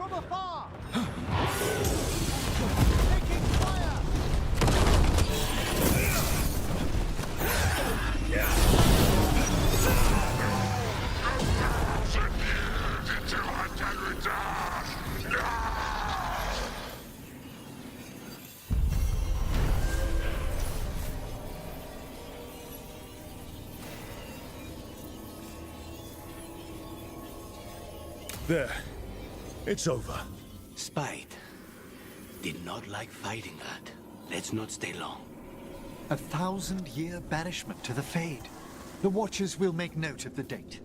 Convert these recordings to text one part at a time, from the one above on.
from afar! Taking fire! There. It's over. Spite. Did not like fighting that. Let's not stay long. 1,000-year banishment to the Fade. The Watchers will make note of the date.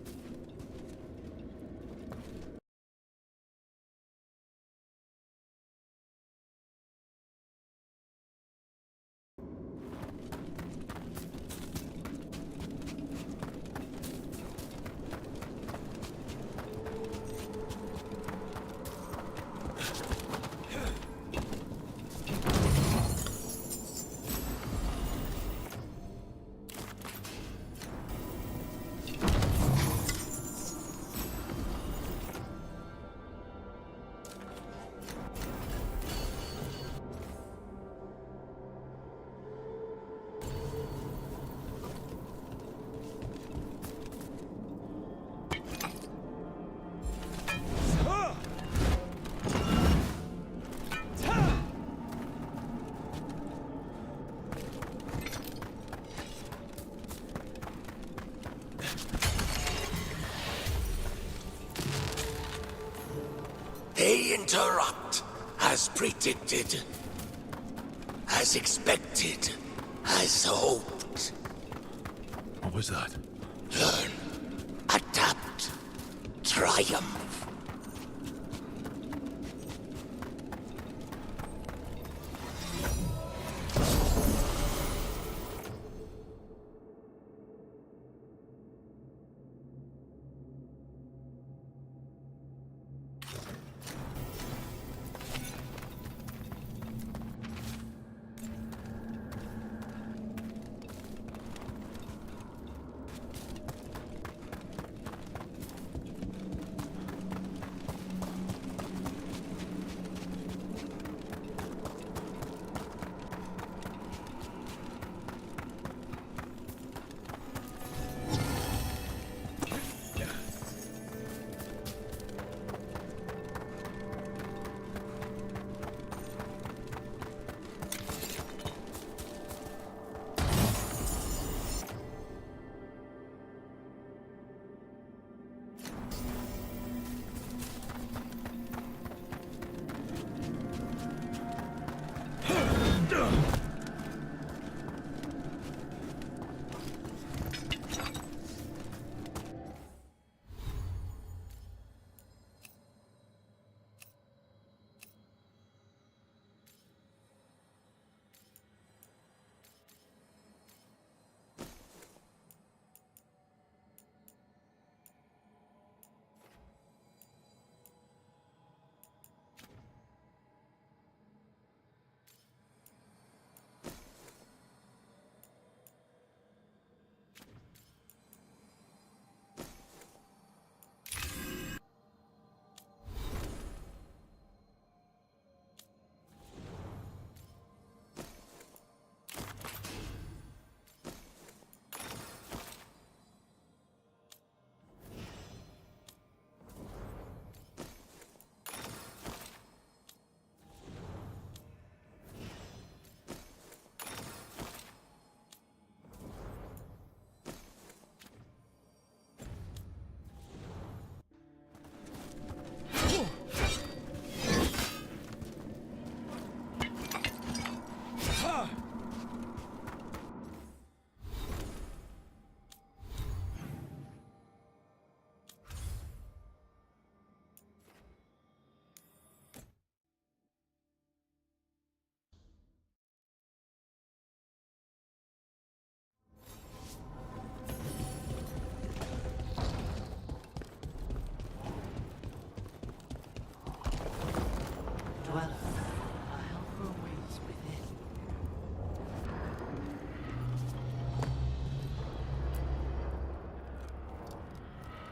They interrupt, as predicted, as expected, as hoped. What was that? Learn, adapt, triumph.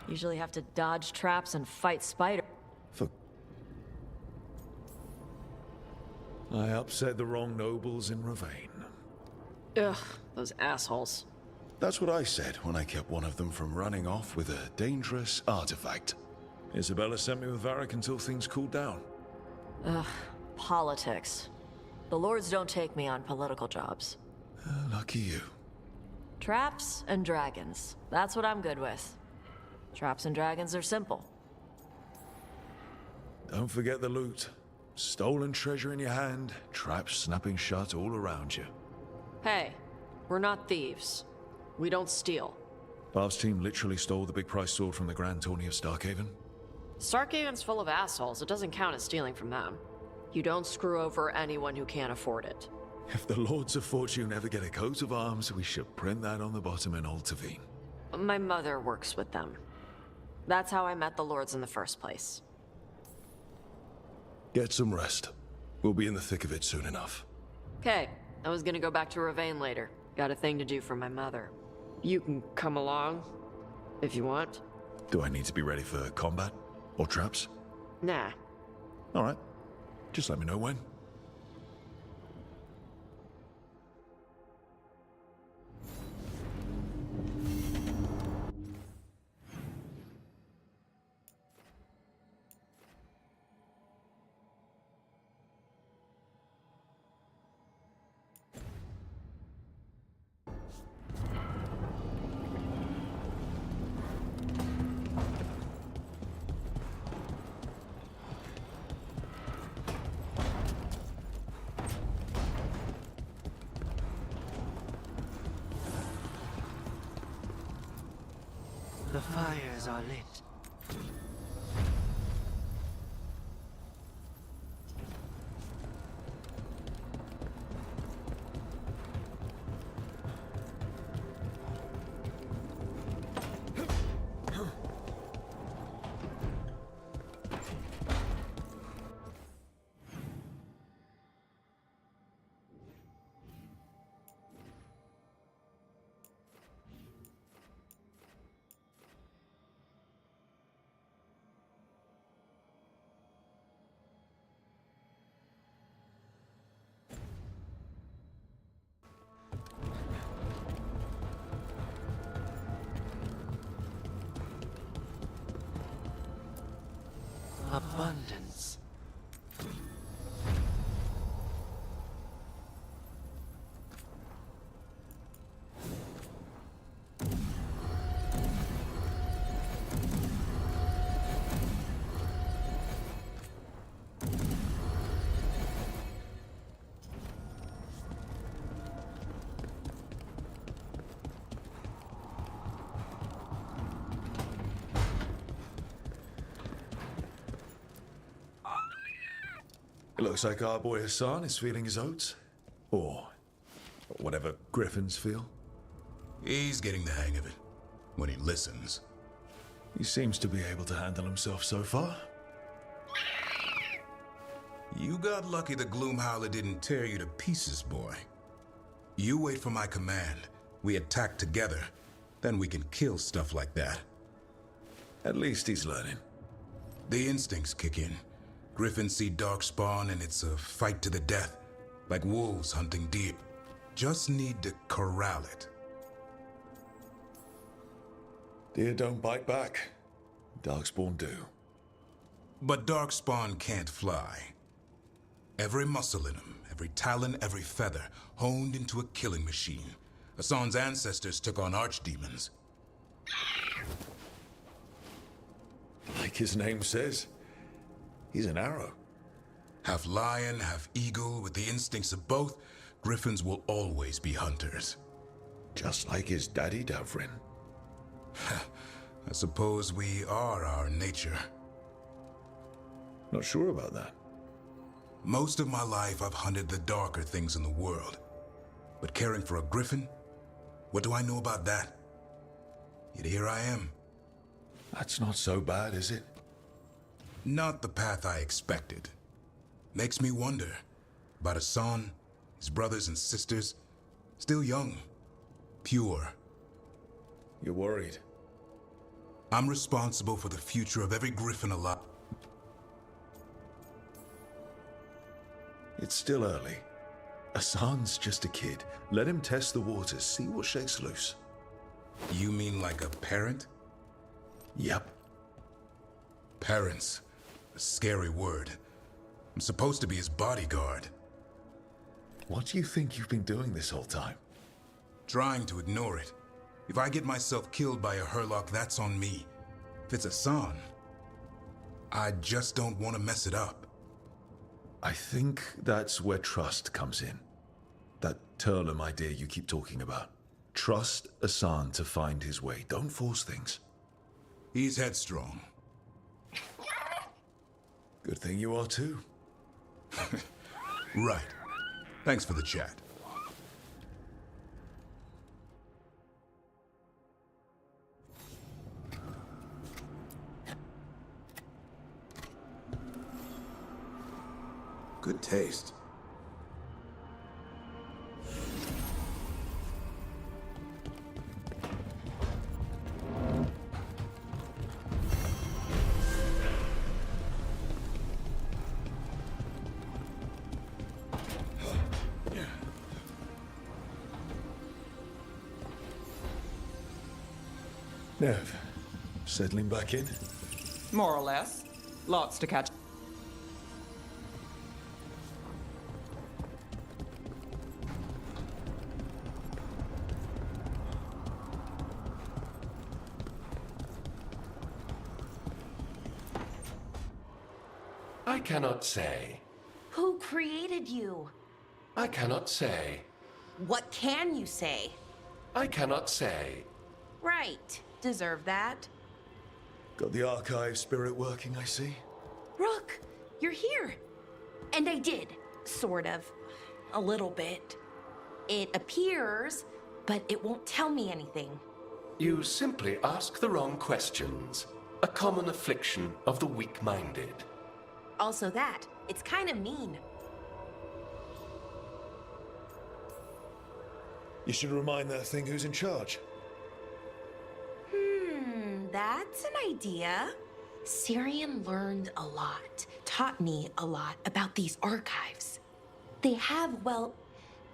Usually have to dodge traps and fight spiders. I upset the wrong nobles in Ravane. Ugh, those assholes. That's what I said when I kept one of them from running off with a dangerous artifact. Isabella sent me with Varric until things cooled down. Ugh, politics. The lords don't take me on political jobs. Lucky you. Traps and dragons. That's what I'm good with. Traps and dragons are simple. Don't forget the loot. Stolen treasure in your hand, traps snapping shut all around you. Hey, we're not thieves. We don't steal. Barb's team literally stole the big prize sword from the Grand Tourney of Starkhaven. Starkhaven's full of assholes. It doesn't count as stealing from them. You don't screw over anyone who can't afford it. If the Lords of Fortune ever get a coat of arms, we should print that on the bottom in Old Tavine. My mother works with them. That's how I met the lords in the first place. Get some rest. We'll be in the thick of it soon enough. Okay, I was gonna go back to Ravane later. Got a thing to do for my mother. You can come along, if you want. Do I need to be ready for combat? Or traps? Nah. Alright. Just let me know when. The fires are lit. Abundance. It looks like our boy Hassan is feeling his oats. Or whatever griffins feel. He's getting the hang of it. When he listens. He seems to be able to handle himself so far. You got lucky the Gloomhowler didn't tear you to pieces, boy. You wait for my command. We attack together. Then we can kill stuff like that. At least he's learning. The instincts kick in. Griffins see darkspawn and it's a fight to the death. Like wolves hunting deer. Just need to corral it. Deer don't bite back. Darkspawn do. But darkspawn can't fly. Every muscle in him, every talon, every feather, honed into a killing machine. Hassan's ancestors took on archdemons. Like his name says, he's an arrow. Half lion, half eagle, with the instincts of both, griffins will always be hunters. Just like his daddy, Davrin. I suppose we are our nature. Not sure about that. Most of my life I've hunted the darker things in the world. But caring for a griffin? What do I know about that? Yet here I am. That's not so bad, is it? Not the path I expected. Makes me wonder about Hassan, his brothers and sisters, still young, pure. You're worried. I'm responsible for the future of every griffin alive. It's still early. Hassan's just a kid. Let him test the waters, see what shakes loose. You mean like a parent? Yep. Parents. A scary word. I'm supposed to be his bodyguard. What do you think you've been doing this whole time? Trying to ignore it. If I get myself killed by a Herlock, that's on me. If it's Hassan, I just don't want to mess it up. I think that's where trust comes in. That Turlum idea you keep talking about. Trust Hassan to find his way. Don't force things. He's headstrong. Good thing you are too. Right. Thanks for the chat. Good taste. Nev, settling back in? More or less. Lots to catch. I cannot say. Who created you? I cannot say. What can you say? I cannot say. Right. Deserve that. Got the archive spirit working, I see. Rook, you're here. And I did. Sort of. A little bit. It appears, but it won't tell me anything. You simply ask the wrong questions. A common affliction of the weak-minded. Also that. It's kind of mean. You should remind that thing who's in charge. That's an idea. Syrian learned a lot, taught me a lot about these archives. They have, well,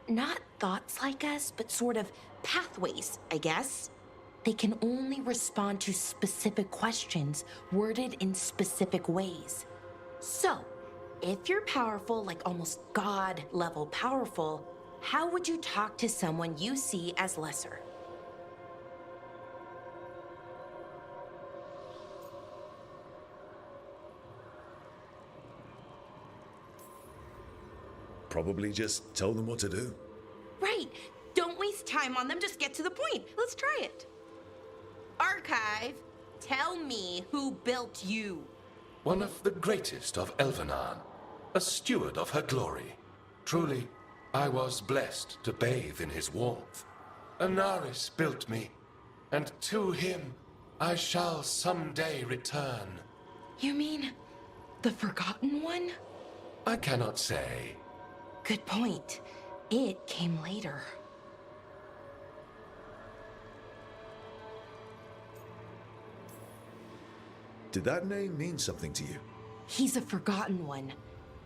not thoughts like us, but sort of pathways, I guess. They can only respond to specific questions worded in specific ways. So, if you're powerful, like almost God-level powerful, how would you talk to someone you see as lesser? Probably just tell them what to do. Right. Don't waste time on them. Just get to the point. Let's try it. Archive, tell me who built you. One of the greatest of Elvenan. A steward of her glory. Truly, I was blessed to bathe in his warmth. Anaris built me, and to him I shall someday return. You mean the Forgotten One? I cannot say. Good point. It came later. Did that name mean something to you? He's a Forgotten One.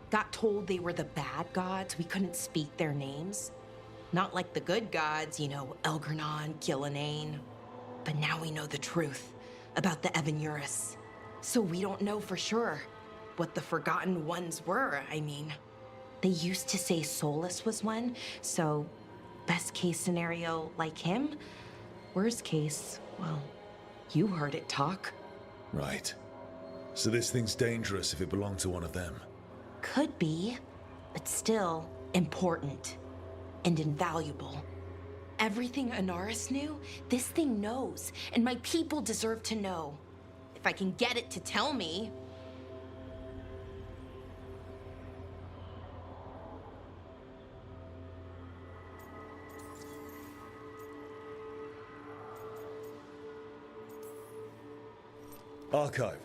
Got told they were the bad gods. We couldn't speak their names. Not like the good gods, you know, Elgernon, Gillenane. But now we know the truth about the Evanurus. So we don't know for sure what the Forgotten Ones were, I mean. They used to say Solus was one, so best case scenario like him. Worst case, well, you heard it talk. Right. So this thing's dangerous if it belonged to one of them. Could be, but still important and invaluable. Everything Anaris knew, this thing knows, and my people deserve to know. If I can get it to tell me. Archive,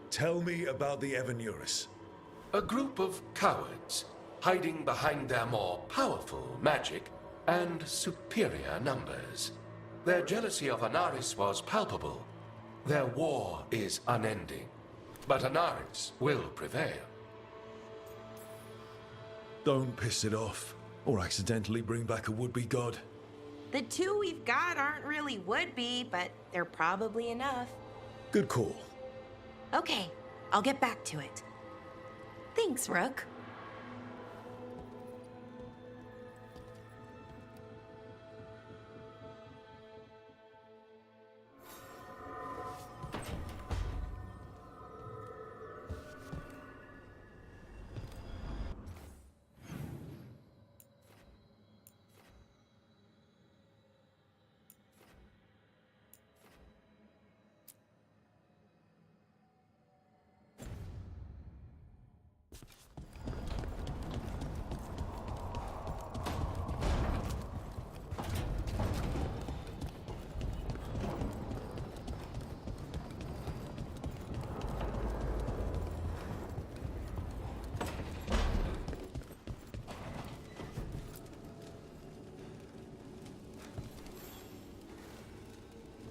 tell me about the Evanurus. A group of cowards, hiding behind their more powerful magic and superior numbers. Their jealousy of Anaris was palpable. Their war is unending, but Anaris will prevail. Don't piss it off, or accidentally bring back a would-be god. The two we've got aren't really would-be, but they're probably enough. Good call. Okay, I'll get back to it. Thanks, Rook.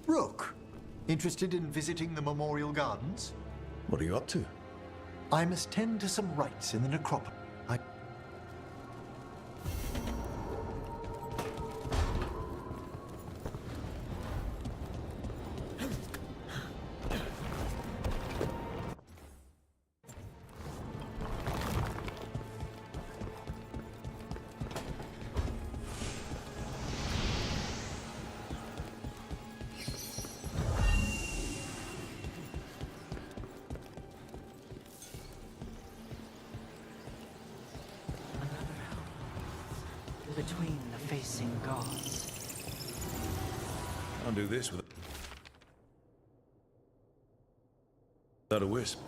Rook, interested in visiting the Memorial Gardens? What are you up to? I must tend to some rites in the necropolis. Between the facing gods. I'll do this without a wisp.